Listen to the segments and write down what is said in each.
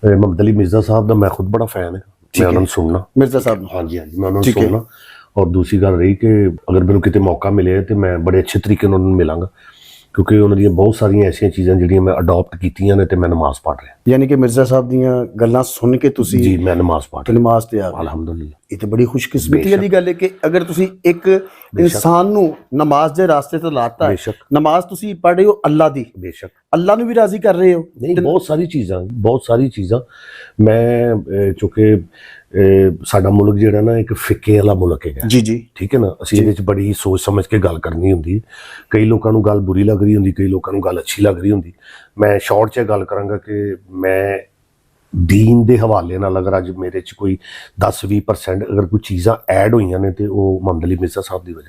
محمد علی مرزا صاحب ਦਾ ਮੈਂ ਖੁਦ ਬੜਾ ਫੈਨ ਹੈ, ਮੈਂ ਉਹਨਾਂ ਨੂੰ ਸੁਣਨਾ। ਮਿਰਜ਼ਾ ਸਾਹਿਬ ਹਾਂਜੀ ਹਾਂਜੀ, ਮੈਂ ਉਹਨਾਂ ਨੂੰ ਸੁਣਨਾ। ਔਰ ਦੂਸਰੀ ਗੱਲ ਰਹੀ ਕਿ ਅਗਰ ਮੈਨੂੰ ਕਿਤੇ ਮੌਕਾ ਮਿਲੇ ਤੇ ਮੈਂ ਬੜੇ ਅੱਛੇ ਤਰੀਕੇ ਨਾਲ ਉਹਨਾਂ ਨੂੰ ਮਿਲਾਂਗਾ, ਕਿਉਂਕਿ ਉਹਨਾਂ ਦੀਆਂ ਬਹੁਤ ਸਾਰੀਆਂ ਐਸੀਆਂ ਚੀਜ਼ਾਂ ਜਿਹੜੀਆਂ ਮੈਂ ਅਡਾਪਟ ਕੀਤੀਆਂ ਨੇ ਤੇ ਮੈਂ ਨਮਾਜ਼ ਪੜ੍ਹ ਰਿਹਾ। ਯਾਨੀ ਕਿ ਮਿਰਜ਼ਾ ਸਾਹਿਬ ਦੀਆਂ ਗੱਲਾਂ ਸੁਣ ਕੇ ਤੁਸੀਂ ਜੀ ਮੈਂ ਨਮਾਜ਼ ਪੜ੍ਹ ਰਿਹਾ, ਨਮਾਜ਼ ਤੇ ਆ ਗਏ। ਅਲਹਮਦੁਲਿਲਾ। ਇਹ ਤੇ ਬੜੀ ਖੁਸ਼ਕਿਸਮਤੀ ਵਾਲੀ ਗੱਲ ਹੈ ਕਿ ਅਗਰ ਤੁਸੀਂ ਇੱਕ ਇਨਸਾਨ ਨੂੰ ਨਮਾਜ਼ ਦੇ ਰਾਸਤੇ ਤੇ ਲਾਤਾ ਹੈ, ਨਮਾਜ਼ ਤੁਸੀਂ ਪੜ੍ਹ ਰਹੇ ਹੋ ਅੱਲਾ ਦੀ, ਬੇਸ਼ੱਕ ਅੱਲਾ ਨੂੰ ਵੀ ਰਾਜ਼ੀ ਕਰ ਰਹੇ ਹੋ। ਨਹੀਂ, ਬਹੁਤ ਸਾਰੀ ਚੀਜ਼ਾਂ ਮੈਂ ਚੁੱਕੇ ਸਾਡਾ ਮੁਲਕ ਜਿਹੜਾ ਨਾ ਇੱਕ ਫਿੱਕੇ ਵਾਲਾ ਮੁਲਕ ਹੈਗਾ। ਜੀ ਜੀ, ਠੀਕ ਹੈ ਨਾ, ਅਸੀਂ ਇਹਦੇ 'ਚ ਬੜੀ ਸੋਚ ਸਮਝ ਕੇ ਗੱਲ ਕਰਨੀ ਹੁੰਦੀ। ਕਈ ਲੋਕਾਂ ਨੂੰ ਗੱਲ ਬੁਰੀ ਲੱਗ ਰਹੀ ਹੁੰਦੀ, ਕਈ ਲੋਕਾਂ ਨੂੰ ਗੱਲ ਅੱਛੀ ਲੱਗ ਰਹੀ ਹੁੰਦੀ। ਮੈਂ ਸ਼ਾਰਟ 'ਚ ਗੱਲ ਕਰਾਂਗਾ ਕਿ ਮੈਂ ਦੀਨ ਦੇ ਹਵਾਲੇ ਨਾਲ ਅਗਰ ਅੱਜ ਮੇਰੇ 'ਚ ਕੋਈ 10-20% ਅਗਰ ਕੋਈ ਚੀਜ਼ਾਂ ਐਡ ਹੋਈਆਂ ਨੇ ਤੇ ਉਹ ਮੁਹੰਮਦ ਅਲੀ ਮਿਰਜ਼ਾ ਸਾਹਿਬ ਦੀ ਵਜ੍ਹਾ।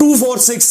246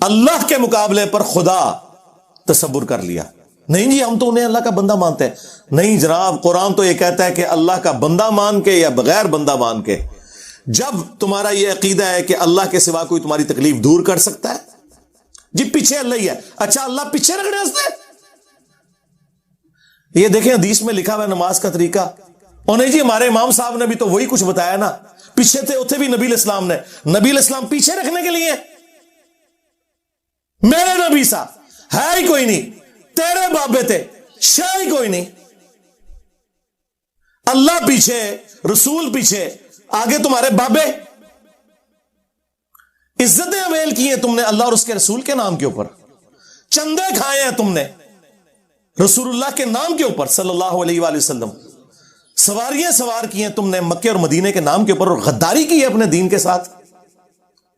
اللہ کے مقابلے پر خدا تصور کر لیا. نہیں جی ہم تو انہیں اللہ کا بندہ مانتے ہیں. نہیں جناب, قرآن تو یہ کہتا ہے کہ اللہ کا بندہ مان کے یا بغیر بندہ مان کے. جب تمہارا یہ عقیدہ ہے کہ اللہ کے سوا کوئی تمہاری تکلیف دور کر سکتا ہے, جی پیچھے اللہ ہی ہے, اچھا اللہ پیچھے رکھنے ہستے. یہ دیکھیں حدیث میں لکھا ہوا ہے نماز کا طریقہ. اور نہیں جی ہمارے امام صاحب نے بھی تو وہی کچھ بتایا نا, پیچھے تھے اتنے بھی نبی علیہ السلام نے. نبی علیہ السلام پیچھے رکھنے کے لیے, میرے نبی صاحب ہے ہی کوئی نہیں, تیرے بابے تھے شاہ ہی کوئی نہیں. اللہ پیچھے, رسول پیچھے, آگے تمہارے بابے. عزتیں اویل کی ہیں تم نے اللہ اور اس کے رسول کے نام کے اوپر, چندے کھائے ہیں تم نے رسول اللہ کے نام کے اوپر صلی اللہ علیہ وآلہ وسلم, سواریاں سوار کی ہیں تم نے مکے اور مدینے کے نام کے اوپر, اور غداری کی ہے اپنے دین کے ساتھ.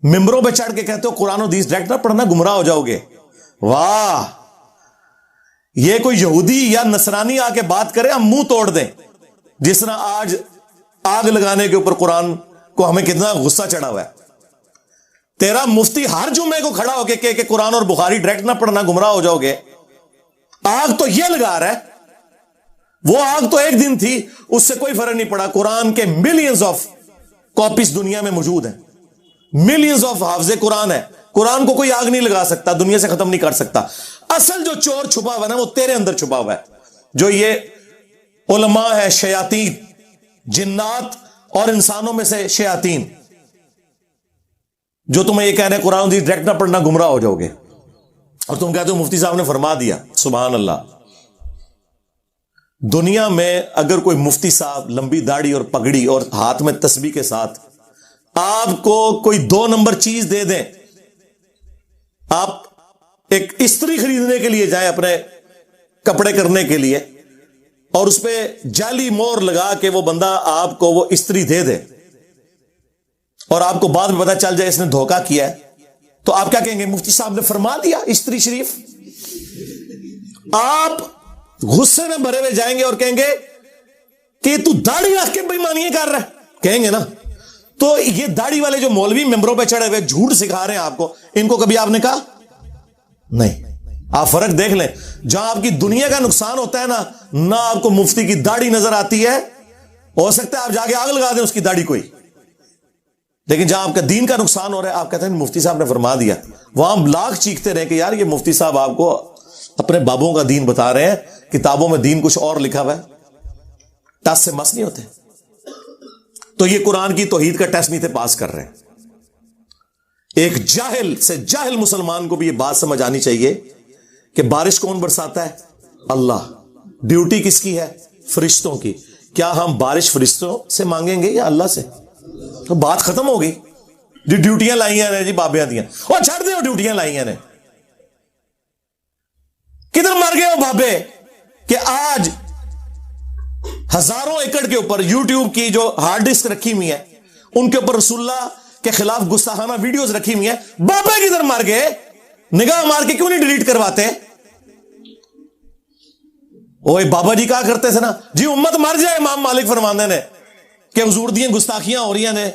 ممبروں پہ چڑھ کے کہتے ہو قرآن و حدیث ڈائریکٹ نہ پڑھنا گمراہ ہو جاؤ گے. واہ, یہ کوئی یہودی یا نصرانی آ کے بات کرے ہم منہ توڑ دیں. جس طرح آج آگ لگانے کے اوپر قرآن کو ہمیں کتنا غصہ چڑھا ہوا ہے. تیرا مفتی ہر جمعے کو کھڑا ہو کے کہ قرآن اور بخاری ڈائریکٹ نہ پڑھنا گمراہ ہو جاؤ گے. آگ تو یہ لگا رہا ہے, وہ آگ تو ایک دن تھی, اس سے کوئی فرق نہیں پڑا. قرآن کے ملینز آف کاپیز دنیا میں موجود ہیں, ملینز آف حافظ قرآن ہے. قرآن کو کوئی آگ نہیں لگا سکتا, دنیا سے ختم نہیں کر سکتا. اصل جو چور چھپا ہوا ہے نا وہ تیرے اندر چھپا ہوا ہے. جو یہ علماء ہے شیاطین, جنات اور انسانوں میں سے شیاطین, جو تمہیں یہ کہہ رہے ہیں قرآن حدیث ڈائریکٹ نہ پڑھنا گمراہ ہو جاؤ گے, اور تم کہتے ہو مفتی صاحب نے فرما دیا. سبحان اللہ. دنیا میں اگر کوئی مفتی صاحب لمبی داڑھی اور پگڑی اور ہاتھ میں تسبیح کے ساتھ آپ کو کوئی 2 نمبر چیز دے دیں, آپ ایک استری خریدنے کے لیے جائیں اپنے کپڑے کرنے کے لیے, اور اس پہ جعلی مور لگا کے وہ بندہ آپ کو وہ استری دے دے, اور آپ کو بعد میں پتا چل جائے اس نے دھوکہ کیا ہے, تو آپ کیا کہیں گے؟ مفتی صاحب نے فرما دیا استری شریف. آپ غصے میں بھرے ہوئے جائیں گے اور کہیں گے کہ تو داڑھی رکھ کے بےایمانیاں کر رہا ہے, کہیں گے نا. تو یہ داڑھی والے جو مولوی ممبروں پہ چڑھے ہوئے جھوٹ سکھا رہے ہیں آپ کو, ان کو کبھی آپ نے کہا نہیں. آپ فرق دیکھ لیں, جہاں آپ کی دنیا کا نقصان ہوتا ہے نہ آپ کو مفتی کی داڑھی نظر آتی ہے, ہو سکتا ہے آپ جا کے آگ لگا دیں اس کی داڑھی کوئی, لیکن جہاں آپ کا دین کا نقصان ہو رہا ہے آپ کہتے ہیں مفتی صاحب نے فرما دیا. وہاں ہم لاکھ چیختے رہے کہ یار یہ مفتی صاحب آپ کو اپنے بابوں کا دین بتا رہے ہیں, کتابوں میں دین کچھ اور لکھا ہوا ہے, ٹس سے مس نہیں ہوتے. تو یہ قرآن کی توحید کا ٹیسٹ نہیں تھے پاس کر رہے. ایک جاہل سے جاہل مسلمان کو بھی یہ بات سمجھ آنی چاہیے کہ بارش کون برساتا ہے؟ اللہ. ڈیوٹی کس کی ہے؟ فرشتوں کی. کیا ہم بارش فرشتوں سے مانگیں گے یا اللہ سے؟ تو بات ختم ہو گئی. جو ڈیوٹیاں لائیاں نے جی بابیاں دیاں, اور چھڑ دیں وہ ڈیوٹیاں لائیاں نے. کدھر مر گئے ہو بابے کہ آج ہزاروں ایکڑ کے اوپر یوٹیوب کی جو ہارڈ ڈسک رکھی ہوئی ہے ان کے اوپر رسول اللہ کے خلاف گستاخانہ ویڈیوز رکھی ہوئی ہیں. بابے کدھر مر گئے؟ نگاہ مار کے کیوں نہیں ڈیلیٹ کرواتے؟ اوے بابا جی کہا کرتے تھے نا جی امت مر جائے, امام مالک فرماندے نے کہ حضور دی گستاخیاں ہو رہی ہیں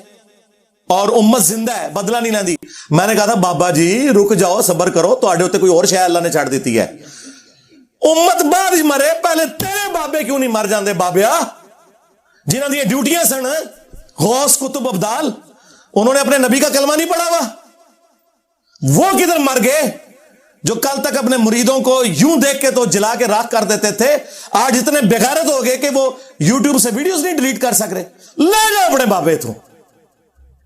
اور امت زندہ ہے, بدلہ نہیں لیندی. میں نے کہا تھا بابا جی رک جاؤ, صبر کرو, تواڈے اوتے کوئی اور شے اللہ نے چھڑ دیتی ہے. امت بعد ہی مرے, پہلے تیرے بابے کیوں نہیں مر جاندے بابیا جنہاں دی ڈیوٹیاں سن, غوث کتب ابدال, انہوں نے اپنے نبی کا کلمہ نہیں پڑھا ہوا. وہ کدھر مر گئے جو کل تک اپنے مریدوں کو یوں دیکھ کے تو جلا کے راکھ کر دیتے تھے, آج اتنے بغیرت ہو گئے کہ وہ یوٹیوب سے ویڈیوز نہیں ڈیلیٹ کر سک رہے. لے جاؤ اپنے بابے تو,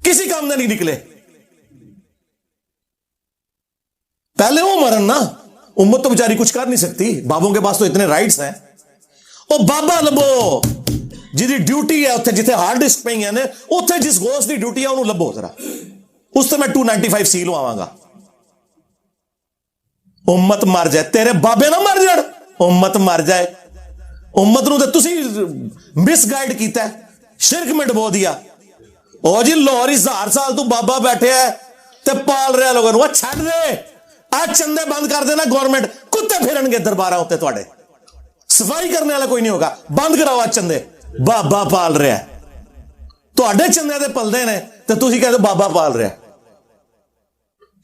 کسی کام میں نہیں نکلے. پہلے وہ مرن نا, امت تو بیچاری کچھ کر نہیں سکتی, بابوں کے پاس تو اتنے رائٹس ہیں. او بابا لبو جی ڈیوٹی ہے اتنے جتنے ہارڈ ڈسک پہ ہیں اتنے جس غوث دی ڈیوٹی ہے انہوں لبو ذرا, اس سے میں 295 سی لو آواں گا. امت مر جائے, تیرے بابے نہ مر جڑ, امت مر جائے. امت نو تے تسی مس گائیڈ کیتا ہے, شرک میں ڈبو دیا. او جی لاہور 1000 سال تو بابا بیٹھے ہے تے پال رہا لوگوں نو, چھڈ دے. آج چندے بند کر دینا گورنمنٹ, کتے پھرن گے دربارہ ہوتے تواڈے, صفائی کرنے والا کوئی نہیں ہوگا. بند کراؤ آج چندے, بابا پال رہا ہے. تواڈے چندے تے پلدے نے تے تسی کہتے بابا پال رہا ہے.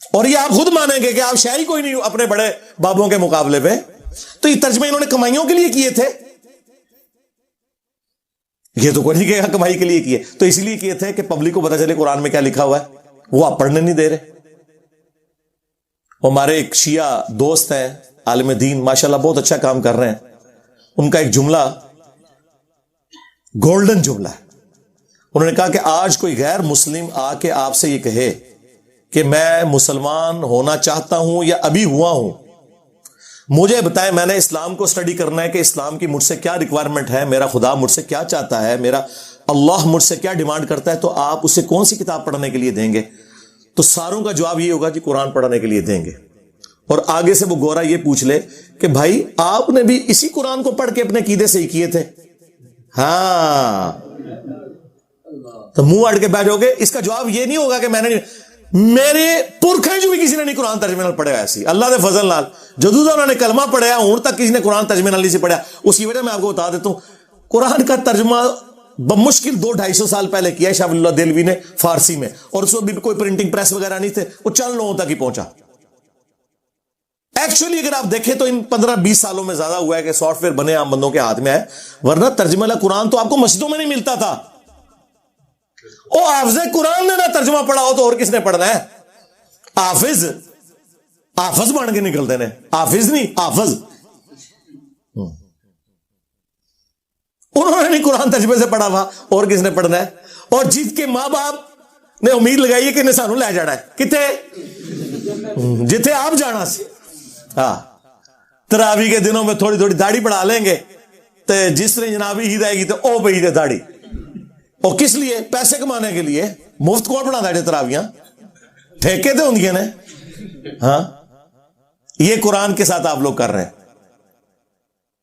اور یہ آپ خود مانیں گے کہ آپ شاعری کوئی نہیں اپنے بڑے بابوں کے مقابلے پہ. تو یہ ترجمے انہوں نے کمائیوں کے لیے کیے تھے؟ یہ تو کوئی نہیں کہے گا کمائی کے لیے کیے. تو اسی لیے کیے تھے کہ پبلک کو پتا چلے قرآن میں کیا لکھا ہوا ہے. وہ آپ پڑھنے نہیں دے رہے. ہمارے ایک شیعہ دوست ہیں عالم دین، ماشاءاللہ بہت اچھا کام کر رہے ہیں. ان کا ایک جملہ گولڈن جملہ ہے. انہوں نے کہا کہ آج کوئی غیر مسلم آ کے آپ سے یہ کہے کہ میں مسلمان ہونا چاہتا ہوں یا ابھی ہوا ہوں، مجھے بتائیں میں نے اسلام کو اسٹڈی کرنا ہے کہ اسلام کی مجھ سے کیا ریکوائرمنٹ ہے، میرا خدا مجھ سے کیا چاہتا ہے، میرا اللہ مجھ سے کیا ڈیمانڈ کرتا ہے، تو آپ اسے کون سی کتاب پڑھنے کے لیے دیں گے؟ تو ساروں کا جواب یہ ہوگا جی قرآن پڑھنے کے لیے دیں گے. اور آگے سے وہ گورا یہ پوچھ لے کہ بھائی آپ نے بھی اسی قرآن کو پڑھ کے اپنے عقیدے سے ہی کیے تھے؟ ہاں. تو منہ اڑ کے بیٹھ جاؤ گے. اس کا جواب یہ نہیں ہوگا کہ میں نے، میرے پرکھے جو بھی کسی نے نہیں قرآن ترجمے نال پڑھے ایسی اللہ دے فضل نال جدوں انہوں نے کلمہ پڑھیا ہوں تک کسی نے قرآن ترجمے نال نہیں سے پڑھا. اس کی وجہ میں آپ کو بتا دیتا ہوں، قرآن کا ترجمہ بمشکل 200-250 سال پہلے کیا ہے شاہ ولی اللہ دہلوی نے فارسی میں، اور اس میں بھی کوئی پرنٹنگ پریس وغیرہ نہیں تھے، وہ چند لوگوں تک ہی پہنچا. ایکچولی اگر آپ دیکھیں تو ان 15-20 سالوں میں زیادہ ہوا ہے کہ سافٹ ویئر بنے عام بندوں کے ہاتھ میں ہے، ورنہ ترجمہ والا قرآن تو آپ کو مسجدوں میں نہیں ملتا تھا. او حافظ قرآن نے نہ ترجمہ پڑھا ہو تو اور کس نے پڑھنا ہے؟ حافظ بن کے نکلتے ہیں، حافظ نہیں حافظ. انہوں نے نہیں قرآن ترجمے سے پڑھا ہوا، اور کس نے پڑھنا ہے؟ اور جس کے ماں باپ نے امید لگائی ہے کہ انہیں سانو لے جانا ہے کتے جتھے آپ جانا سی. ہاں تراوی کے دنوں میں تھوڑی تھوڑی داڑھی بڑھا لیں گے تو جس طرح جنابی عید آئے گی تو او پہ عید ہے داڑھی. اور کس لیے؟ پیسے کمانے کے لیے. مفت کون بنا دے تراویاں؟ ٹھیکے تو ہوں نے. ہاں یہ قرآن کے ساتھ آپ لوگ کر رہے ہیں.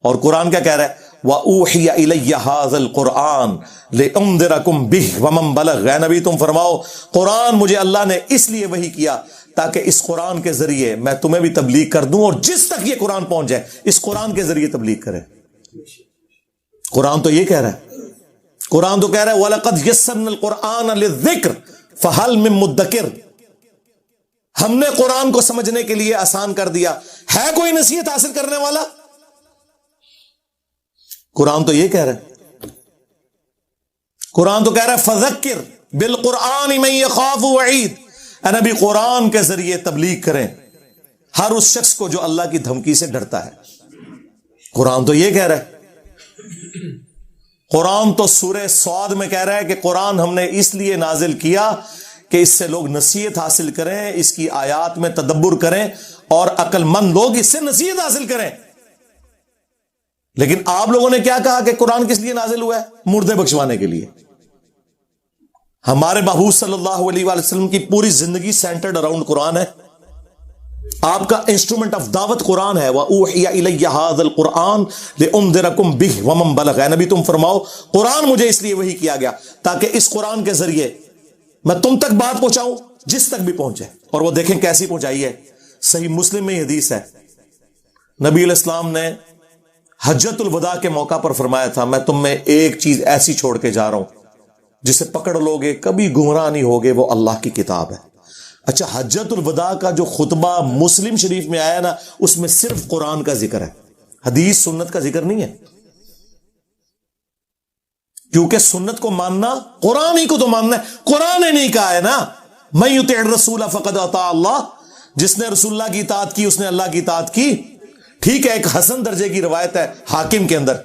اور قرآن کیا کہہ رہا ہے؟ وَأُوحِيَ إِلَيَّ هَذَا الْقُرْآنُ لِأُنذِرَكُمْ بِهِ وَمَنْ بَلَغَ. اے نبی تم فرماؤ قرآن مجھے اللہ نے اس لیے وحی کیا تاکہ اس قرآن کے ذریعے میں تمہیں بھی تبلیغ کر دوں، اور جس تک یہ قرآن پہنچ جائے اس قرآن کے ذریعے تبلیغ کرے. قرآن تو یہ کہہ رہا ہے، قرآن تو کہہ رہا ہے وَلَقَدْ يَسَّرْنَا الْقُرْآنَ لِلذِّكْرِ فَهَلْ مِن مُدَّكِرٍ. ہم نے قرآن کو سمجھنے کے لیے آسان کر دیا، ہے کوئی نصیحت حاصل کرنے والا؟ قرآن تو یہ کہہ رہا ہے، قرآن تو کہہ رہا ہے فذکر بالقرآن من یخاف وعید. اے نبی قرآن کے ذریعے تبلیغ کریں ہر اس شخص کو جو اللہ کی دھمکی سے ڈرتا ہے. قرآن تو یہ کہہ رہا ہے. قرآن تو سورہ صاد میں کہہ رہا ہے کہ قرآن ہم نے اس لیے نازل کیا کہ اس سے لوگ نصیحت حاصل کریں، اس کی آیات میں تدبر کریں اور عقل مند لوگ اس سے نصیحت حاصل کریں. لیکن آپ لوگوں نے کیا کہا کہ قرآن کس لیے نازل ہوا ہے؟ مردے بخشوانے کے لیے. ہمارے محبوب صلی اللہ علیہ وآلہ وسلم کی پوری زندگی سینٹرڈ اراؤنڈ قرآن ہے. آپ کا انسٹرومنٹ آف دعوت قرآن ہے. وَأُوحِيَ إِلَيَّ هَذَا الْقُرْآنُ لِأُنذِرَكُمْ بِهِ وَمَنْ بَلَغَ. اے نبی تم فرماؤ قرآن مجھے اس لیے وحی کیا گیا تاکہ اس قرآن کے ذریعے میں تم تک بات پہنچاؤں جس تک بھی پہنچے. اور وہ دیکھیں کیسی پہنچائی ہے. صحیح مسلم میں یہ حدیث ہے، نبی علیہ السلام نے حجت الوداع کے موقع پر فرمایا تھا میں تم میں ایک چیز ایسی چھوڑ کے جا رہا ہوں جسے پکڑ لوگے کبھی گمراہ نہیں ہوگے، وہ اللہ کی کتاب ہے. اچھا حجت الوداع کا جو خطبہ مسلم شریف میں آیا نا اس میں صرف قرآن کا ذکر ہے، حدیث سنت کا ذکر نہیں ہے. کیونکہ سنت کو ماننا قرآن ہی کو تو ماننا ہے. قرآن نے نہیں کہا ہے نا من یطع الرسول فقد اطاع اللہ، جس نے رسول اللہ کی اطاعت کی اس نے اللہ کی اطاعت کی. ٹھیک ہے ایک حسن درجے کی روایت ہے حاکم کے اندر،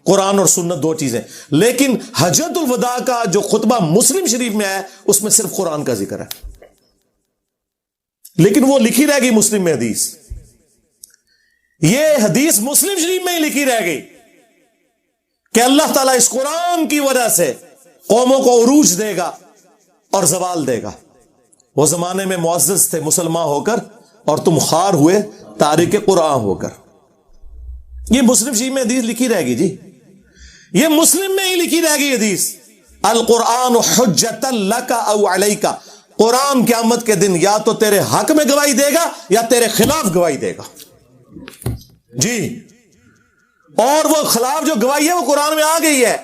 قرآن اور سنت دو چیزیں، لیکن حجت الوداع کا جو خطبہ مسلم شریف میں آیا اس میں صرف قرآن کا ذکر ہے. لیکن وہ لکھی رہ گئی مسلم میں حدیث، یہ حدیث مسلم شریف میں ہی لکھی رہ گئی کہ اللہ تعالیٰ اس قرآن کی وجہ سے قوموں کو عروج دے گا اور زوال دے گا. وہ زمانے میں معزز تھے مسلمان ہو کر اور تم خوار ہوئے تارک قرآن ہو کر. یہ مسلم شریف میں حدیث لکھی رہ گئی جی، یہ مسلم میں ہی لکھی رہ گئی حدیث. القرآن حجت لک او علیک، قرآن قیامت کے دن یا تو تیرے حق میں گواہی دے گا یا تیرے خلاف گواہی دے گا جی. اور وہ خلاف جو گواہی ہے وہ قرآن میں آ گئی ہے.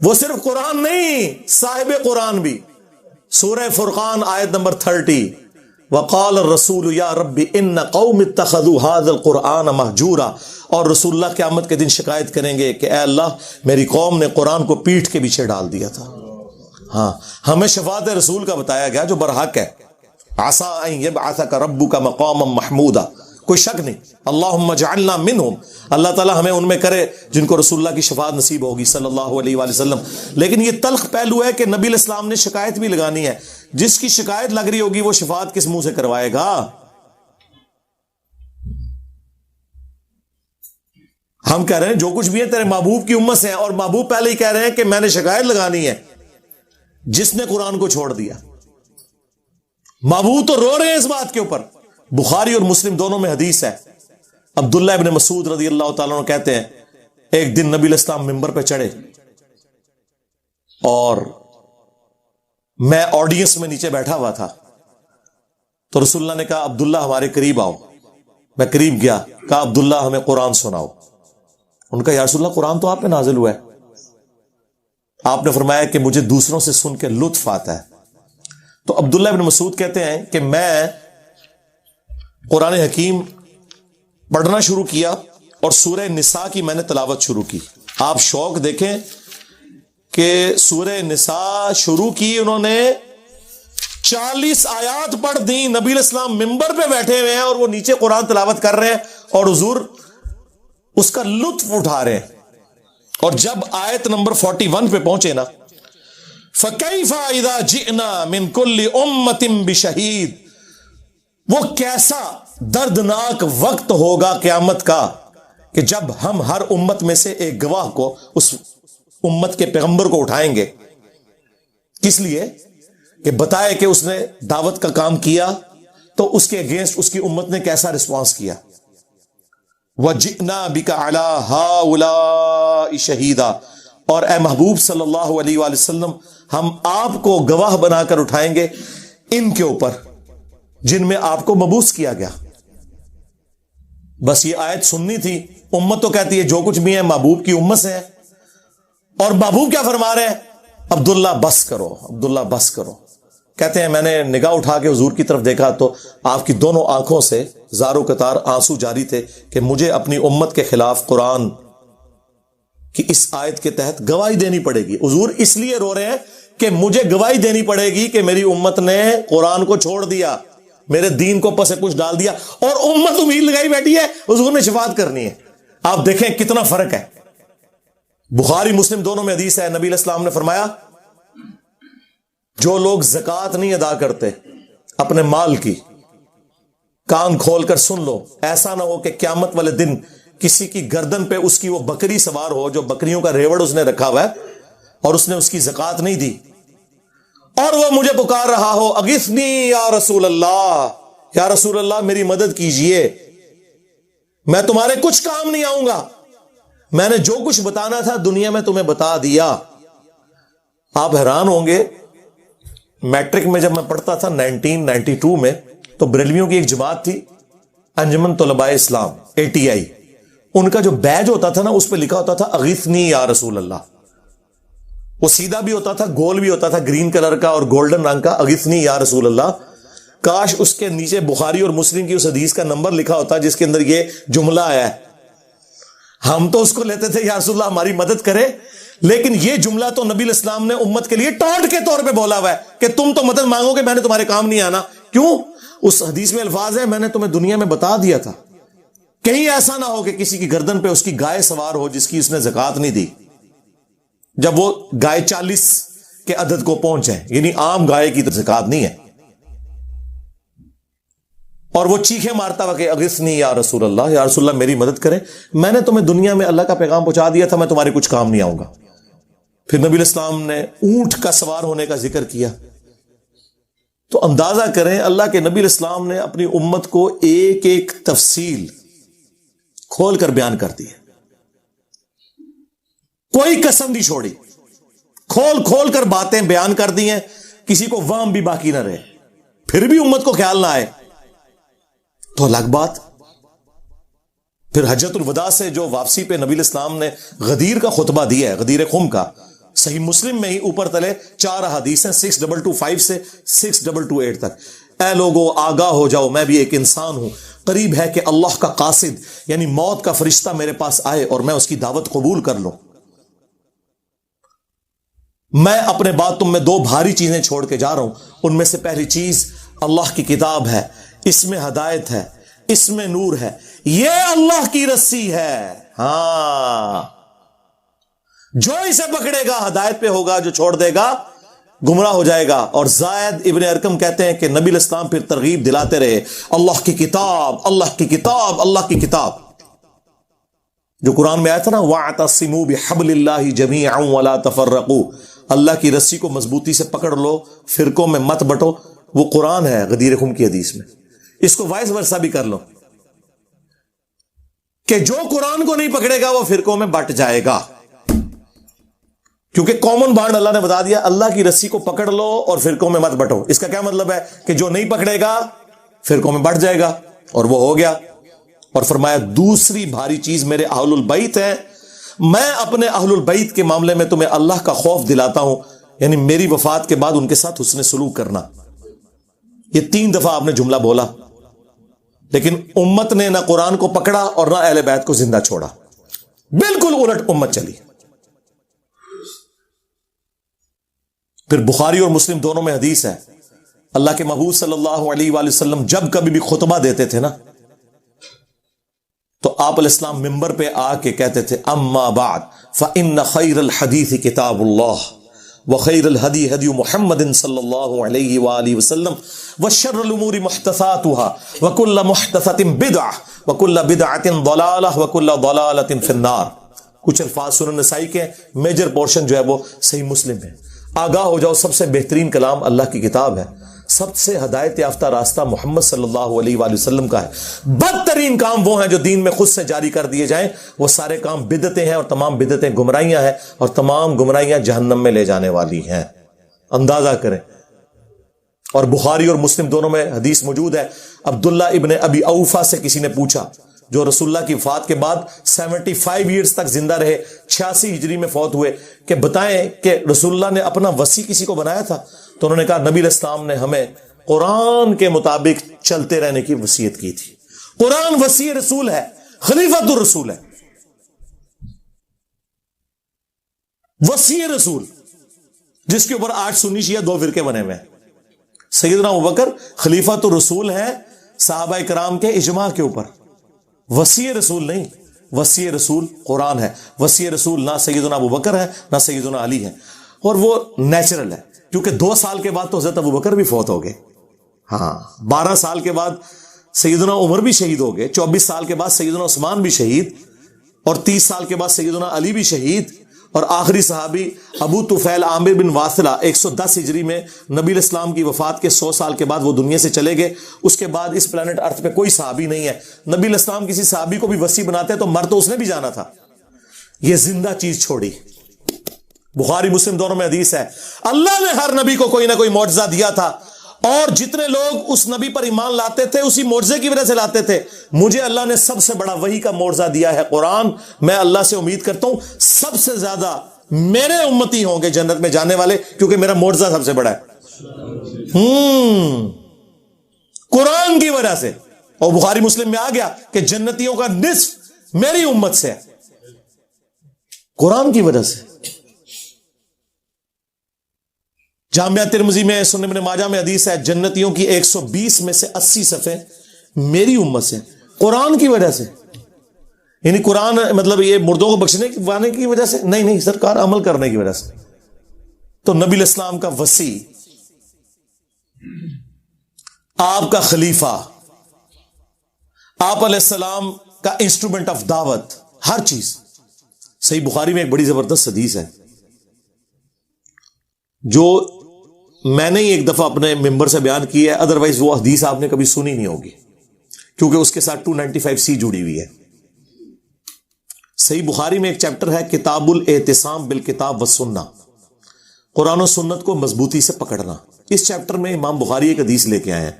وہ صرف قرآن نہیں، صاحب قرآن بھی. سورہ فرقان آیت نمبر 30 وقال الرسول یا رب ان قوم اتخذوا هذا القرآن مہجورا، اور رسول اللہ قیامت کے دن شکایت کریں گے کہ اے اللہ میری قوم نے قرآن کو پیٹھ کے پیچھے ڈال دیا تھا۔ ہاں ہمیں شفاعت رسول کا بتایا گیا جو برحق ہے، عسیٰ ان یبعثک ربک مقاما محمودا، کوئی شک نہیں، اللہم اجعلنا منہم، اللہ تعالیٰ ہمیں ان میں کرے جن کو رسول اللہ کی شفاعت نصیب ہوگی صلی اللہ علیہ وآلہ وسلم۔ لیکن یہ تلخ پہلو ہے کہ نبی علیہ السلام نے شکایت بھی لگانی ہے، جس کی شکایت لگ رہی ہوگی وہ شفاعت کس منہ سے کروائے گا؟ ہم کہہ رہے ہیں جو کچھ بھی ہے تیرے محبوب کی امت سے ہیں، اور محبوب پہلے ہی کہہ رہے ہیں کہ میں نے شکایت لگانی ہے جس نے قرآن کو چھوڑ دیا۔ محبوب تو رو رہے ہیں اس بات کے اوپر۔ بخاری اور مسلم دونوں میں حدیث ہے، عبداللہ ابن مسعود رضی اللہ تعالیٰ عنہ کہتے ہیں ایک دن نبی علیہ السلام ممبر پہ چڑھے اور میں آڈینس میں نیچے بیٹھا ہوا تھا، تو رسول اللہ نے کہا عبداللہ ہمارے قریب آؤ۔ میں قریب گیا، کہا عبداللہ ہمیں قرآن سناؤ۔ ان کا یا رسول اللہ قرآن تو آپ پہ نازل ہوا ہے۔ آپ نے فرمایا کہ مجھے دوسروں سے سن کے لطف آتا ہے۔ تو عبداللہ ابن مسعود کہتے ہیں کہ میں قرآن حکیم پڑھنا شروع کیا اور سورہ نساء کی میں نے تلاوت شروع کی۔ آپ شوق دیکھیں کہ سورہ نساء شروع کی انہوں نے 40 آیات پڑھ دی، نبی علیہ السلام ممبر پہ بیٹھے ہوئے ہیں اور وہ نیچے قرآن تلاوت کر رہے ہیں اور حضور اس کا لطف اٹھا رہے ہیں۔ اور جب آیت نمبر 41 پہ پہنچے نا، فَكَيْفَ إِذَا جِئْنَا مِن كُلِّ أُمَّةٍ بِشَهِيدٍ، وہ کیسا دردناک وقت ہوگا قیامت کا کہ جب ہم ہر امت میں سے ایک گواہ کو، اس امت کے پیغمبر کو اٹھائیں گے۔ کس لیے؟ کہ بتائے کہ اس نے دعوت کا کام کیا تو اس کے اگینسٹ اس کی امت نے کیسا رسپانس کیا۔ وَجِئْنَا بِكَ عَلَىٰ هَٰؤُلَاءِ شَهِيدًا، اور اے محبوب صلی اللہ علیہ وآلہ وسلم ہم آپ کو گواہ بنا کر اٹھائیں گے ان کے اوپر جن میں آپ کو مبعوث کیا گیا۔ بس یہ آیت سننی تھی۔ امت تو کہتی ہے جو کچھ بھی ہے محبوب کی امت سے ہے، اور محبوب کیا فرما رہے ہیں؟ عبداللہ بس کرو، عبداللہ بس کرو۔ کہتے ہیں میں نے نگاہ اٹھا کے حضور کی طرف دیکھا تو آپ کی دونوں آنکھوں سے زار و قطار آنسو جاری تھے کہ مجھے اپنی امت کے خلاف قرآن کی اس آیت کے تحت گواہی دینی پڑے گی۔ حضور اس لیے رو رہے ہیں کہ مجھے گواہی دینی پڑے گی کہ میری امت نے قرآن کو چھوڑ دیا، میرے دین کو پس کچھ ڈال دیا، اور امت امید لگائی بیٹھی ہے حضور نے شفاعت کرنی ہے۔ آپ دیکھیں کتنا فرق ہے۔ بخاری مسلم دونوں میں حدیث ہے، نبی علیہ السلام نے فرمایا جو لوگ زکوٰۃ نہیں ادا کرتے اپنے مال کی، کان کھول کر سن لو، ایسا نہ ہو کہ قیامت والے دن کسی کی گردن پہ اس کی وہ بکری سوار ہو جو بکریوں کا ریوڑ اس نے رکھا ہوا ہے اور اس نے اس کی زکوٰۃ نہیں دی، اور وہ مجھے پکار رہا ہو اغثنی یا رسول اللہ، یا رسول اللہ میری مدد کیجئے، میں تمہارے کچھ کام نہیں آؤں گا، میں نے جو کچھ بتانا تھا دنیا میں تمہیں بتا دیا۔ آپ حیران ہوں گے، میٹرک میں جب میں پڑھتا تھا 1992 میں، تو بریلویوں کی ایک جماعت تھی انجمن طلباء اسلام ATI، ان کا جو بیج ہوتا تھا نا اس پہ لکھا ہوتا تھا اغثنی یا رسول اللہ، وہ سیدھا بھی ہوتا تھا، گول بھی ہوتا تھا، گرین کلر کا اور گولڈن رنگ کا، اغثنی یا رسول اللہ۔ کاش اس کے نیچے بخاری اور مسلم کی اس حدیث کا نمبر لکھا ہوتا جس کے اندر یہ جملہ آیا ہے۔ ہم تو اس کو لیتے تھے یا رسول اللہ ہماری مدد کرے، لیکن یہ جملہ تو نبی علیہ السلام نے امت کے لیے ٹانٹ کے طور پہ بولا ہوا ہے کہ تم تو مدد مانگو گے، میں نے تمہارے کام نہیں آنا۔ کیوں؟ اس حدیث میں الفاظ ہے میں نے تمہیں دنیا میں بتا دیا تھا، کہیں ایسا نہ ہو کہ کسی کی گردن پہ اس کی گائے سوار ہو جس کی اس نے زکوٰۃ نہیں دی، جب وہ گائے 40 کے عدد کو پہنچ جائے، یعنی عام گائے کی زکوٰۃ نہیں ہے، اور وہ چیخیں مارتا ہوا کہ اغثنی یا رسول اللہ، یا رسول اللہ میری مدد کریں، میں نے تمہیں دنیا میں اللہ کا پیغام پہنچا دیا تھا، میں تمہارے کچھ کام نہیں آؤں گا۔ پھر نبی علیہ السلام نے اونٹ کا سوار ہونے کا ذکر کیا، تو اندازہ کریں اللہ کے نبی علیہ السلام نے اپنی امت کو ایک ایک تفصیل کھول کر بیان کر دی ہے، کوئی قسم نہیں چھوڑی، کھول کھول کر باتیں بیان کر دی ہیں، کسی کو وہم بھی باقی نہ رہے، پھر بھی امت کو خیال نہ آئے تو الگ بات۔ پھر حجۃ الوداع سے جو واپسی پہ نبی علیہ السلام نے غدیر کا خطبہ دیا ہے، غدیر خم کا، صحیح مسلم میں ہی اوپر تلے 4 احادیث ہیں 6225 سے 6228 تک۔ اے لوگو آگاہ ہو جاؤ، میں بھی ایک انسان ہوں، قریب ہے کہ اللہ کا قاصد یعنی موت کا فرشتہ میرے پاس آئے اور میں اس کی دعوت قبول کر لوں۔ میں اپنے بعد تم میں دو بھاری چیزیں چھوڑ کے جا رہا ہوں، ان میں سے پہلی چیز اللہ کی کتاب ہے، اس میں ہدایت ہے، اس میں نور ہے، یہ اللہ کی رسی ہے۔ ہاں، جو اسے پکڑے گا ہدایت پہ ہوگا، جو چھوڑ دے گا گمراہ ہو جائے گا۔ اور زائد ابن ارقم کہتے ہیں کہ نبی علیہ السلام پھر ترغیب دلاتے رہے، اللہ کی کتاب، اللہ کی کتاب، اللہ کی کتاب، جو قرآن میں آیا تھا نا، وَاعْتَصِمُوا بِحَبْلِ اللَّهِ جَمِيعًا وَلَا تَفَرَّقُوا، اللہ کی رسی کو مضبوطی سے پکڑ لو، فرقوں میں مت بٹو۔ وہ قرآن ہے غدیر خم کی حدیث میں، اس کو وائس ورثہ بھی کر لو کہ جو قرآن کو نہیں پکڑے گا وہ فرقوں میں بٹ جائے گا، کیونکہ کامن بانڈ اللہ نے بتا دیا، اللہ کی رسی کو پکڑ لو اور فرقوں میں مت بٹو۔ اس کا کیا مطلب ہے کہ جو نہیں پکڑے گا فرقوں میں بٹ جائے گا، اور وہ ہو گیا۔ اور فرمایا دوسری بھاری چیز میرے اہل البیت ہیں، میں اپنے اہل البیت کے معاملے میں تمہیں اللہ کا خوف دلاتا ہوں، یعنی میری وفات کے بعد ان کے ساتھ حسن سلوک کرنا۔ یہ 3 دفعہ آپ نے جملہ بولا، لیکن امت نے نہ قرآن کو پکڑا اور نہ اہل بیت کو زندہ چھوڑا، بالکل الٹ امت چلی۔ پھر بخاری اور مسلم دونوں میں حدیث ہے، اللہ کے محبوب صلی اللہ علیہ وآلہ وسلم جب کبھی بھی خطبہ دیتے تھے نا، تو آپ علیہ السلام ممبر پہ آ کے کہتے تھے، اما بعد فإن خیر الحدیث کتاب اللہ وخیر الہدی ہدی محمد صلی اللہ علیہ وآلہ وسلم وشر الامور محدثاتها وکل محدثۃ بدعہ وکل بدعۃ ضلالہ وکل ضلالۃ فی النار۔ کچھ الفاظ سنن نسائی کے، میجر پورشن جو ہے وہ صحیح مسلم ہے۔ آگاہ ہو جاؤ، سب سے بہترین کلام اللہ کی کتاب ہے، سب سے ہدایت یافتہ راستہ محمد صلی اللہ علیہ وآلہ وسلم کا ہے۔ بدترین کام وہ ہیں جو دین میں خود سے جاری کر دیے جائیں، وہ سارے کام بدعتیں ہیں، اور تمام بدعتیں گمراہیاں ہیں، اور تمام گمراہیاں جہنم میں لے جانے والی ہیں۔ اندازہ کریں۔ اور بخاری اور مسلم دونوں میں حدیث موجود ہے، عبداللہ ابن ابی اوفا سے کسی نے پوچھا، جو رسول اللہ کی وفات کے بعد 75 ایئرز تک زندہ رہے، 86 ہجری میں فوت ہوئے، کہ بتائیں کہ رسول اللہ نے اپنا وصی کسی کو بنایا تھا؟ تو انہوں نے کہا نبی علیہ السلام نے ہمیں قرآن کے مطابق چلتے رہنے کی وصیت کی تھی۔ قرآن وصی رسول ہے، خلیفۃ الرسول ہے، وصی رسول، جس کے اوپر آج سنی شیعہ 2 فرقے بنے ہوئے ہیں۔ سیدنا ابوبکر خلیفۃ الرسول ہے صحابہ کرام کے اجماع کے اوپر، وصی رسول نہیں، وصی رسول قرآن ہے، وصی رسول نہ سیدنا ابوبکر ہے نہ سیدنا علی ہے، اور وہ نیچرل ہے، کیونکہ 2 سال کے بعد تو حضرت ابوبکر بھی فوت ہو گئے، ہاں 12 سال کے بعد سیدنا عمر بھی شہید ہو گئے، 24 سال کے بعد سیدنا عثمان بھی شہید، اور 30 سال کے بعد سیدنا علی بھی شہید، اور آخری صحابی ابو طفیل عامر بن واثلہ 110 ہجری میں نبی علیہ السلام کی وفات کے 100 سال کے بعد وہ دنیا سے چلے گئے۔ اس کے بعد اس پلانٹ ارتھ پہ کوئی صحابی نہیں ہے۔ نبی علیہ السلام کسی صحابی کو بھی وصی بناتے تو مر تو اس نے بھی جانا تھا، یہ زندہ چیز چھوڑی۔ بخاری مسلم دونوں میں حدیث ہے، اللہ نے ہر نبی کو کوئی نہ کوئی معجزہ دیا تھا، اور جتنے لوگ اس نبی پر ایمان لاتے تھے اسی معجزے کی وجہ سے لاتے تھے۔ مجھے اللہ نے سب سے بڑا وحی کا معجزہ دیا ہے قرآن۔ میں اللہ سے امید کرتا ہوں سب سے زیادہ میرے امتی ہوں گے جنت میں جانے والے، کیونکہ میرا معجزہ سب سے بڑا ہے قرآن کی وجہ سے۔ اور بخاری مسلم میں آ گیا کہ جنتیوں کا نصف میری امت سے ہے، قرآن کی وجہ سے۔ جامعہ ترمذی میں، سنن ابن ماجہ میں حدیث ہے، جنتیوں کی 120 میں سے 80 صفحے میری امت سے، قرآن کی وجہ سے۔ یعنی قرآن مطلب یہ مردوں کو بخشنے کی وجہ سے نہیں، سرکار عمل کرنے کی وجہ سے۔ تو نبی علیہ السلام کا وصی، آپ کا خلیفہ، آپ علیہ السلام کا انسٹرومنٹ آف دعوت، ہر چیز۔ صحیح بخاری میں ایک بڑی زبردست حدیث ہے جو میں نے ہی ایک دفعہ اپنے ممبر سے بیان کی ہے، ادروائز وہ حدیث آپ نے کبھی سنی نہیں ہوگی، کیونکہ اس کے ساتھ 295C جڑی ہوئی ہے۔ صحیح بخاری میں ایک چیپٹر ہے کتاب الاعتصام بالکتاب والسنہ، قرآن و سنت کو مضبوطی سے پکڑنا۔ اس چیپٹر میں امام بخاری ایک حدیث لے کے آئے ہیں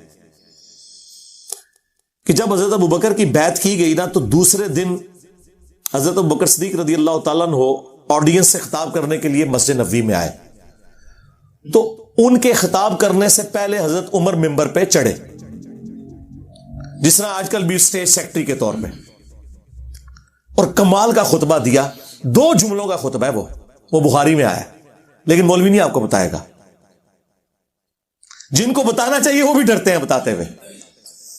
کہ جب حضرت ابوبکر کی بیعت کی گئی نا، تو دوسرے دن حضرت ابوبکر صدیق رضی اللہ تعالیٰ عنہ آڈینس سے خطاب کرنے کے لیے مسجد نبوی میں آئے، تو ان کے خطاب کرنے سے پہلے حضرت عمر ممبر پہ چڑھے، جس طرح آج کل بھی اسٹیج سیکٹری کے طور پہ، اور کمال کا خطبہ دیا. 2 جملوں کا خطبہ ہے وہ بخاری میں آیا ہے، لیکن مولوی نہیں آپ کو بتائے گا. جن کو بتانا چاہیے وہ بھی ڈرتے ہیں بتاتے ہوئے،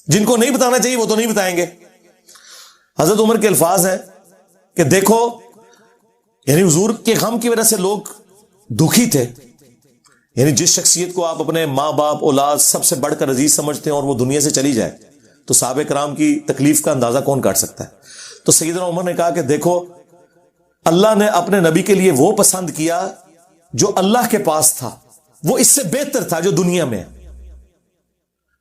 جن کو نہیں بتانا چاہیے وہ تو نہیں بتائیں گے. حضرت عمر کے الفاظ ہیں کہ دیکھو، یعنی حضور کے غم کی وجہ سے لوگ دکھی تھے. یعنی جس شخصیت کو آپ اپنے ماں باپ اولاد سب سے بڑھ کر عزیز سمجھتے ہیں اور وہ دنیا سے چلی جائے تو صحابہ کرام کی تکلیف کا اندازہ کون کاٹ سکتا ہے. تو سیدنا عمر نے کہا کہ دیکھو، اللہ نے اپنے نبی کے لیے وہ پسند کیا جو اللہ کے پاس تھا، وہ اس سے بہتر تھا جو دنیا میں ہے.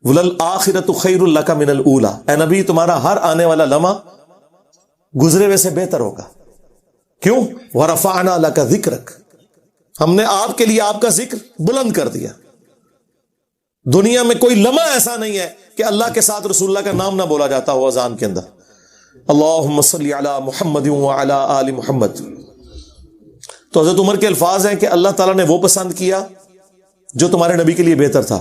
وَلَلْآخِرَةُ خَيْرٌ لَكَ مِنَ الْأُولَىٰ، اے نبی تمہارا ہر آنے والا لمحہ گزرے ہوئے سے بہتر ہوگا. کیوں؟ وَرَفَعْنَا لَكَ ذِكْرَكَ، ہم نے آپ کے لیے آپ کا ذکر بلند کر دیا. دنیا میں کوئی لمحہ ایسا نہیں ہے کہ اللہ کے ساتھ رسول اللہ کا نام نہ بولا جاتا ہو اذان کے اندر. اللہم صلی علی محمد وعلی آل محمد. تو حضرت عمر کے الفاظ ہیں کہ اللہ تعالیٰ نے وہ پسند کیا جو تمہارے نبی کے لیے بہتر تھا،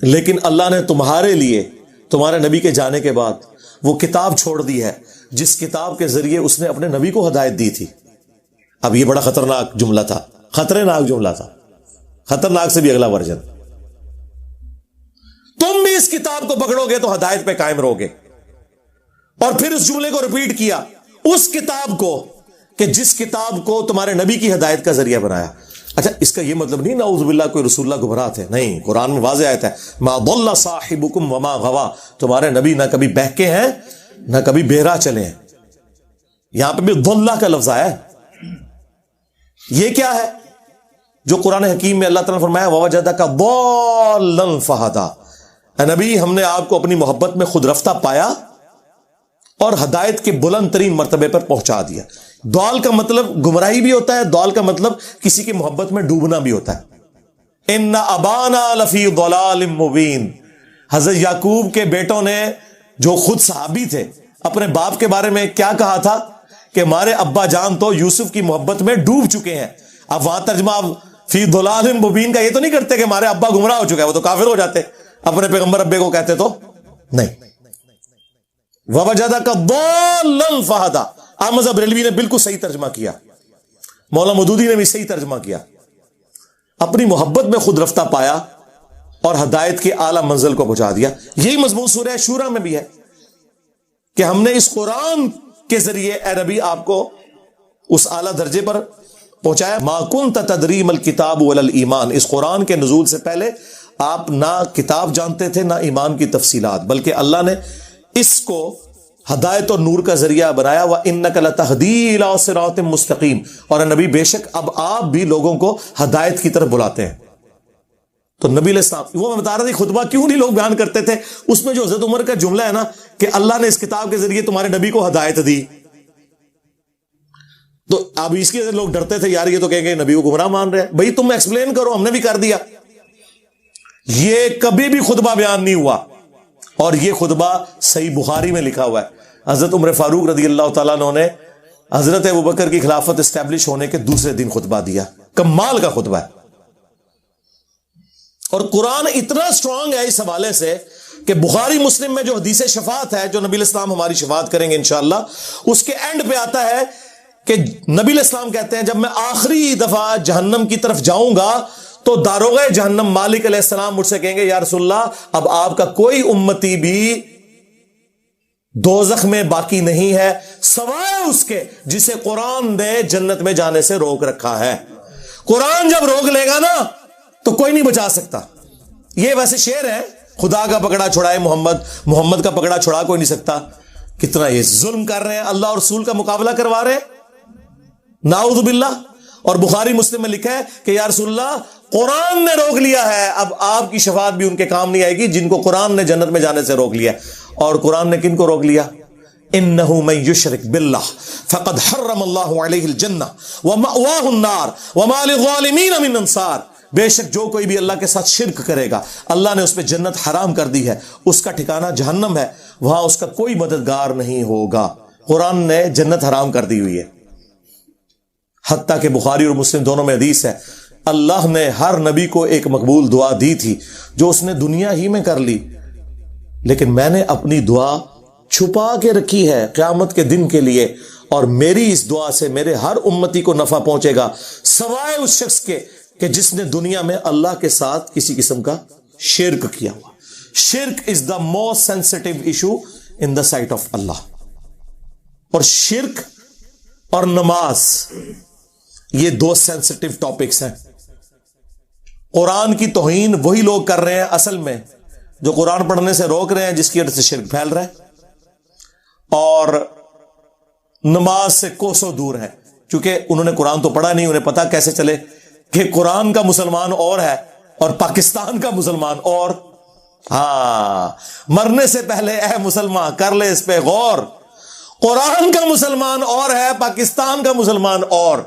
لیکن اللہ نے تمہارے لیے تمہارے نبی کے جانے کے بعد وہ کتاب چھوڑ دی ہے جس کتاب کے ذریعے اس نے اپنے نبی کو ہدایت دی تھی. اب یہ بڑا خطرناک جملہ تھا، خطرناک جملہ تھا، خطرناک سے بھی اگلا ورژن. تم بھی اس کتاب کو پکڑو گے تو ہدایت پہ قائم رہو گے. اور پھر اس جملے کو ریپیٹ کیا، اس کتاب کو کہ جس کتاب کو تمہارے نبی کی ہدایت کا ذریعہ بنایا. اچھا، اس کا یہ مطلب نہیں نعوذ باللہ کوئی رسول اللہ گمراہ تھے، نہیں. قرآن میں واضح آیت ہے، ما ضل صاحبکم وما غوا، تمہارے نبی نہ کبھی بہکے ہیں نہ کبھی بہرا چلے ہیں. یہاں پہ بھی ضلہ کا لفظ آیا ہے. یہ کیا ہے جو قرآن حکیم میں اللہ تعالیٰ نے فرمایا وَوَجَدَكَ ضَالًّا فَهَدَىٰ، اے نبی ہم نے آپ کو اپنی محبت میں خود رفتہ پایا اور ہدایت کے بلند ترین مرتبے پر پہنچا دیا. ضال کا مطلب گمراہی بھی ہوتا ہے، ضال کا مطلب کسی کی محبت میں ڈوبنا بھی ہوتا ہے. ان ابانا لفی ضلال مبین، حضرت یعقوب کے بیٹوں نے جو خود صحابی تھے اپنے باپ کے بارے میں کیا کہا تھا کہ ہمارے ابا جان تو یوسف کی محبت میں ڈوب چکے ہیں. اب وہاں ترجمہ فی ضلال مبین کا یہ تو نہیں کرتے کہ ہمارے ابا گمراہ ہو چکے ہیں، وہ تو کافر ہو جاتے. اپنے پیغمبر ابے کو کہتے تو نہیں. وَوَجَدَكَ ضَالًّا فَهَدَىٰ، احمد بریلوی نے بالکل صحیح ترجمہ کیا، مولانا مودودی نے بھی صحیح ترجمہ کیا. اپنی محبت میں خود رفتہ پایا اور ہدایت کی اعلیٰ منزل کو پہنچا دیا. یہی مضمون سورہ شورى میں بھی ہے کہ ہم نے اس قرآن کے ذریعے اے نبی آپ کو اس اعلیٰ درجے پر پہنچایا. ما كنت تدری ما الکتاب ولا الایمان، اس قرآن کے نزول سے پہلے آپ نہ کتاب جانتے تھے نہ ایمان کی تفصیلات، بلکہ اللہ نے اس کو ہدایت اور نور کا ذریعہ بنایا. وَإِنَّكَ لَتَهْدِي إِلَىٰ صِرَاطٍ مُسْتَقِيمٍ، اور نبی بے شک اب آپ بھی لوگوں کو ہدایت کی طرف بلاتے ہیں. تو نبی علیہ السلام، وہ میں بتا رہا تھا خطبہ کیوں نہیں لوگ بیان کرتے تھے، اس میں جو حضرت عمر کا جملہ ہے نا کہ اللہ نے اس کتاب کے ذریعے تمہارے نبی کو ہدایت دی، تو اب اس کی وجہ سے لوگ ڈرتے تھے یار یہ تو کہیں گے نبی کو گمراہ مان رہے ہیں. بھائی تم ایکسپلین کرو، ہم نے بھی کر دیا. یہ کبھی بھی خطبہ بیان نہیں ہوا، اور یہ خطبہ صحیح بخاری میں لکھا ہوا ہے. حضرت عمر فاروق رضی اللہ تعالیٰ عنہ نے حضرت ابوبکر کی خلافت اسٹیبلش ہونے کے دوسرے دن خطبہ دیا. کمال کا خطبہ ہے. اور قرآن اتنا سٹرونگ ہے اس حوالے سے کہ بخاری مسلم میں جو حدیث شفاعت ہے، جو نبی علیہ السلام ہماری شفاعت کریں گے انشاءاللہ، اس کے اینڈ پہ آتا ہے کہ نبی علیہ السلام کہتے ہیں جب میں آخری دفعہ جہنم کی طرف جاؤں گا تو داروغہ جہنم مالک علیہ السلام مجھ سے کہیں گے یا رسول اللہ اب آپ کا کوئی امتی بھی دوزخ میں باقی نہیں ہے سوائے اس کے جسے قرآن نے جنت میں جانے سے روک رکھا ہے. قرآن جب روک لے گا نا تو کوئی نہیں بچا سکتا. یہ ویسے شعر ہے، خدا کا پکڑا چھڑائے محمد کا پکڑا چھڑا کوئی نہیں سکتا. کتنا یہ ظلم کر رہے ہیں، اللہ اور رسول کا مقابلہ کروا رہے ہیں، نعوذ باللہ. اور بخاری مسلم میں لکھا ہے کہ یا رسول اللہ قرآن نے روک لیا ہے، اب آپ کی شفاعت بھی ان کے کام نہیں آئے گی جن کو قرآن نے جنت میں جانے سے روک لیا. اور قرآن نے کن کو روک لیا؟ انہ من یشرک باللہ فقد حرم اللہ علیہ الجنہ ومأواہ النار وما للظالمین من انصار. بے شک جو کوئی بھی اللہ کے ساتھ شرک کرے گا اللہ نے اس پہ جنت حرام کر دی ہے، اس کا ٹھکانہ جہنم ہے، وہاں اس کا کوئی مددگار نہیں ہوگا. قرآن نے جنت حرام کر دی ہوئی ہے. حتیٰ کہ بخاری اور مسلم دونوں میں حدیث ہے اللہ نے ہر نبی کو ایک مقبول دعا دی تھی جو اس نے دنیا ہی میں کر لی، لیکن میں نے اپنی دعا چھپا کے رکھی ہے قیامت کے دن کے لیے، اور میری اس دعا سے میرے ہر امتی کو نفع پہنچے گا سوائے اس شخص کے کہ جس نے دنیا میں اللہ کے ساتھ کسی قسم کا شرک کیا ہوا۔ شرک is the most sensitive issue in the sight of Allah. اور شرک اور نماز یہ دو سینسٹیو ٹاپکس ہیں۔ قرآن کی توہین وہی لوگ کر رہے ہیں اصل میں جو قرآن پڑھنے سے روک رہے ہیں، جس کی وجہ سے شرک پھیل رہا ہے، اور نماز سے کوسوں دور ہے، کیونکہ انہوں نے قرآن تو پڑھا نہیں، انہیں پتا کیسے چلے کہ قرآن کا مسلمان اور ہے اور پاکستان کا مسلمان اور۔ ہاں، مرنے سے پہلے اے مسلمان کر لے اس پہ غور، قرآن کا مسلمان اور ہے، پاکستان کا مسلمان اور۔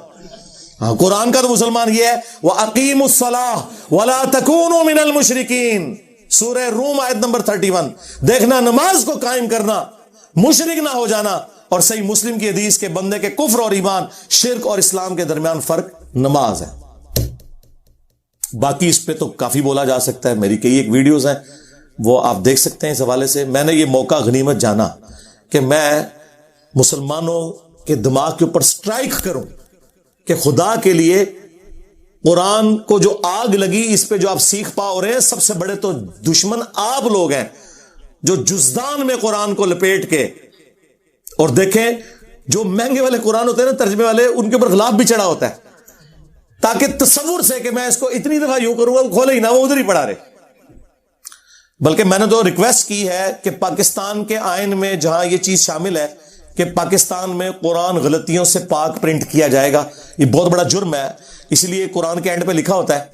ہاں، قرآن کا تو مسلمان یہ ہے وَأَقِيمُوا الصَّلَاةَ وَلَا تَكُونُوا مِنَ الْمُشْرِكِينَ، سورہ روم آیت نمبر 31۔ دیکھنا، نماز کو قائم کرنا، مشرک نہ ہو جانا۔ اور صحیح مسلم کی حدیث کے بندے کے کفر اور ایمان، شرک اور اسلام کے درمیان فرق نماز ہے۔ باقی اس پہ تو کافی بولا جا سکتا ہے، میری کئی ایک ویڈیوز ہیں وہ آپ دیکھ سکتے ہیں۔ اس حوالے سے میں نے یہ موقع غنیمت جانا کہ میں مسلمانوں کے دماغ کے اوپر سٹرائک کروں کہ خدا کے لیے قرآن کو جو آگ لگی، اس پہ جو آپ سیکھ پا رہے ہیں، سب سے بڑے تو دشمن آپ لوگ ہیں جو جزدان میں قرآن کو لپیٹ کے، اور دیکھیں جو مہنگے والے قرآن ہوتے ہیں نا ترجمے والے، ان کے اوپر غلاف بھی چڑھا ہوتا ہے تاکہ تصور سے کہ میں اس کو اتنی دفعہ یوں کروں گا وہ کھولے ہی نہ، وہ ادھر ہی پڑھا رہے۔ بلکہ میں نے تو ریکویسٹ کی ہے کہ پاکستان کے آئین میں جہاں یہ چیز شامل ہے کہ پاکستان میں قرآن غلطیوں سے پاک پرنٹ کیا جائے گا، یہ بہت بڑا جرم ہے، اس لیے قرآن کے اینڈ پہ لکھا ہوتا ہے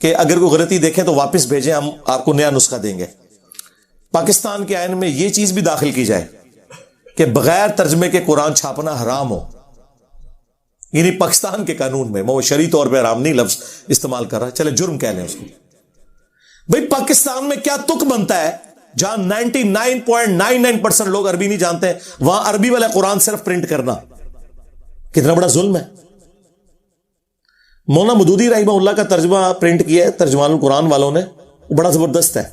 کہ اگر کوئی غلطی دیکھیں تو واپس بھیجیں، ہم آپ کو نیا نسخہ دیں گے۔ پاکستان کے آئین میں یہ چیز بھی داخل کی جائے کہ بغیر ترجمے کے قرآن چھاپنا حرام ہو، یعنی پاکستان کے قانون میں، وہ شرعی طور پہ حرام نہیں لفظ استعمال کر رہا، چلے جرم کہہ لیں اس کو۔ بھئی پاکستان میں کیا تک بنتا ہے جہاں 99.99% لوگ عربی نہیں جانتے ہیں، وہاں عربی والا قرآن صرف پرنٹ کرنا کتنا بڑا ظلم ہے۔ مولانا مودودی رحمہ اللہ کا ترجمہ پرنٹ کیا ہے ترجمان القرآن والوں نے، وہ بڑا زبردست ہے۔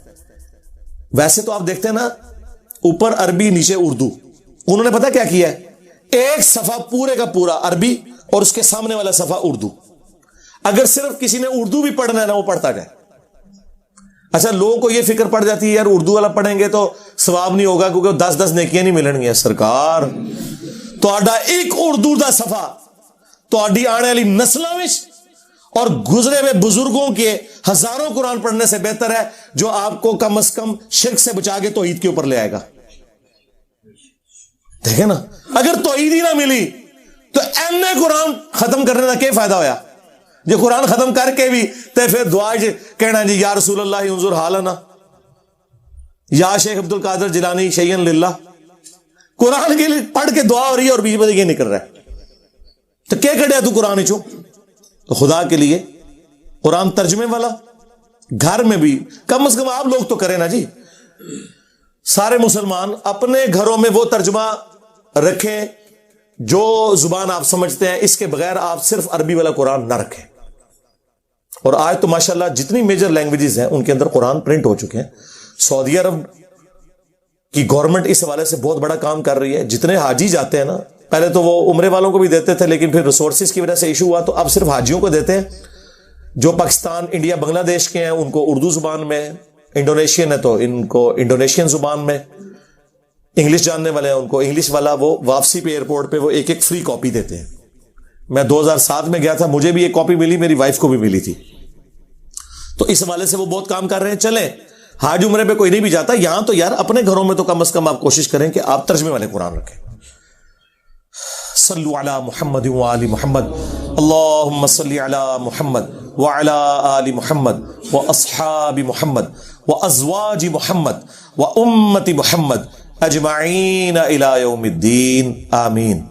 ویسے تو آپ دیکھتے ہیں نا اوپر عربی نیچے اردو، انہوں نے پتا کیا کیا ہے، ایک صفحہ پورے کا پورا عربی اور اس کے سامنے والا صفحہ اردو۔ اگر صرف کسی نے اردو بھی پڑھنا ہے نا وہ پڑھتا جائے۔ اچھا، لوگوں کو یہ فکر پڑ جاتی ہے یار اردو والا پڑھیں گے تو ثواب نہیں ہوگا کیونکہ 10 نیکیاں نہیں ملن گیا۔ سرکار تہاڈا ایک اردو دا صفحہ تہاڈی آنے والی نسلاں وچ اور گزرے ہوئے بزرگوں کے ہزاروں قرآن پڑھنے سے بہتر ہے، جو آپ کو کم از کم شرک سے بچا کے توحید کے اوپر لے آئے گا۔ دیکھیں نا، اگر توحید ہی نہ ملی تو اینے قرآن ختم کرنے کا کیا فائدہ ہویا؟ جو قرآن ختم کر کے بھی تے پھر دعا کہنا جی یا رسول اللہ انظر حالنا، یا شیخ عبد القادر جیلانی شیئن للہ، قرآن کے لیے پڑھ کے دعا ہو رہی ہے اور بیچ میں یہ نہیں کر رہا ہے، تو کیا کڑیا تو قرآن چوں؟ تو خدا کے لیے قرآن ترجمے والا گھر میں بھی کم از کم آپ لوگ تو کریں نا جی، سارے مسلمان اپنے گھروں میں وہ ترجمہ رکھیں جو زبان آپ سمجھتے ہیں، اس کے بغیر آپ صرف عربی والا قرآن نہ رکھیں۔ اور آج تو ماشاءاللہ جتنی میجر لینگویجز ہیں ان کے اندر قرآن پرنٹ ہو چکے ہیں۔ سعودی عرب کی گورنمنٹ اس حوالے سے بہت بڑا کام کر رہی ہے۔ جتنے حاجی جاتے ہیں نا، پہلے تو وہ عمرے والوں کو بھی دیتے تھے لیکن پھر ریسورسز کی وجہ سے ایشو ہوا تو اب صرف حاجیوں کو دیتے ہیں۔ جو پاکستان، انڈیا، بنگلہ دیش کے ہیں ان کو اردو زبان میں، انڈونیشین ہے تو ان کو انڈونیشین زبان میں، انگلش جاننے والے ہیں ان کو انگلش والا، وہ واپسی پہ ایئرپورٹ پہ وہ ایک ایک فری کاپی دیتے ہیں۔ میں 2007 میں گیا تھا، مجھے بھی ایک کاپی ملی، میری وائف کو بھی ملی تھی۔ تو اس حوالے سے وہ بہت کام کر رہے ہیں۔ چلیں، حاج عمرے پہ کوئی نہیں بھی جاتا، یہاں تو یار اپنے گھروں میں تو کم از کم آپ کوشش کریں کہ آپ ترجمے والے قرآن رکھیں۔ صلو علی محمد وآل محمد، اللہم صلی علی محمد وعلی آل محمد واصحاب محمد وازواج محمد وامت محمد اجمعین الی یوم الدین، آمین۔